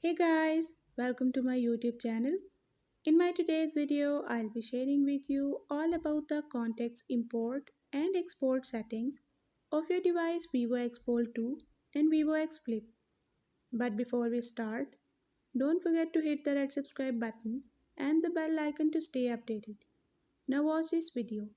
Hey guys, welcome to my YouTube channel. In my today's video, I'll be sharing with you all about the context import and export settings of your device Vivo X Fold 2 and Vivo X Flip. But before we start, don't forget to hit the red subscribe button and the bell icon to stay updated. Now watch this video.